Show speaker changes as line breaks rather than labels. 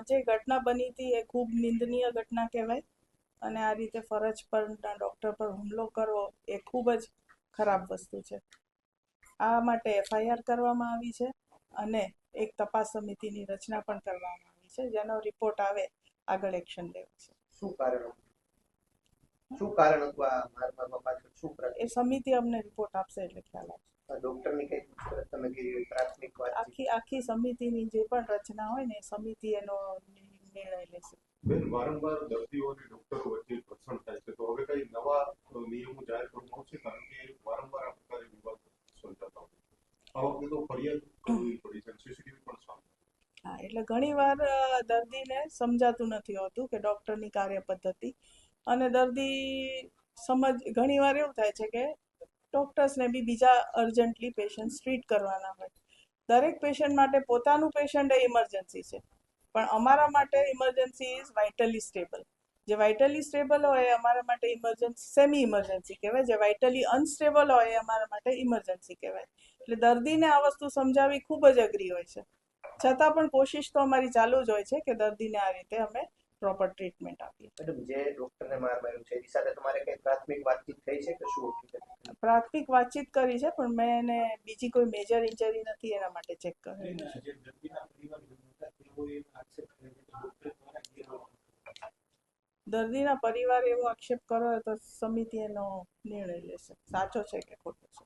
જે ઘટના બની હતી એ ખૂબ નિંદનીય ઘટના કહેવાય અને આ રીતે ફરજ પરના ડૉક્ટર પર હુમલો કરવો એ ખૂબ જ ખરાબ વસ્તુ છે. આ માટે FIR કરવામાં આવી છે અને એક તપાસ સમિતિની રચના પણ કરવામાં આવી છે, જેનો રિપોર્ટ આવે આગળ એક્શન લેવાશે.
શું કારણ હતું આ મારવા પાછળ? શું
એ સમિતિ અમને રિપોર્ટ આપશે એટલે ખ્યાલ આવશે.
ડોક્ટરની કઈ પૂછપરછ તમે કરી? પ્રાથમિક
આખી સમિતિની જે પણ રચના હોય ને એ સમિતિ એનો નિર્ણય લેશે.
બેન, વારંવાર દર્દીઓ અને ડોક્ટરો વચ્ચે ઘર્ષણ થાય છે, તો હવે કઈ નવા નિયમો જાહેર કરવામાં આવશે? કારણ કે વારંવાર આ પ્રકારે વિવાદ સર્જાતા હોય છે. આ વખતે તો ફરિયાદ કરવી પડી છે, સીસીટીવી પણ સામે.
હા, એટલે ઘણીવાર દર્દીને સમજાતું નથી હોતું કે ડૉક્ટરની કાર્ય પદ્ધતિ, અને દર્દી ઘણીવાર એવું થાય છે કે ડૉક્ટર્સને બી બીજા અર્જન્ટલી પેશન્ટ ટ્રીટ કરવાના હોય. દરેક પેશન્ટ માટે પોતાનું પેશન્ટ એ ઇમરજન્સી છે, પણ અમારા માટે ઇમરજન્સી ઇઝ વાઇટલી સ્ટેબલ. જે વાઇટલી સ્ટેબલ હોય એ અમારા માટે ઇમરજન્સી સેમી ઇમરજન્સી કહેવાય. જે વાઇટલી અનસ્ટેબલ હોય એ અમારા માટે ઇમરજન્સી કહેવાય. એટલે દર્દીને આ વસ્તુ સમજાવવી ખૂબ જ અઘરી હોય છે. છતાં પણ કોશિશ તો અમારી ચાલુ જ હોય છે કે દર્દીને આ રીતે અમે પ્રોપર ટ્રીટમેન્ટ આપીએ.
મેડમ, જે ડોક્ટરને માર માર્યો છે એની સાથે તમારે કઈ પ્રાથમિક વાતચીત થઈ છે કે શું?
પ્રાથમિક વાતચીત કરી છે, પણ મેં એને બીજી કોઈ મેજર ઇન્જરી નથી એના માટે ચેક કર્યું. દર્દીના પરિવાર એવો આક્ષેપ કરો તો સમિતિ એનો નિર્ણય લેશે, સાચો છે કે ખોટો છે.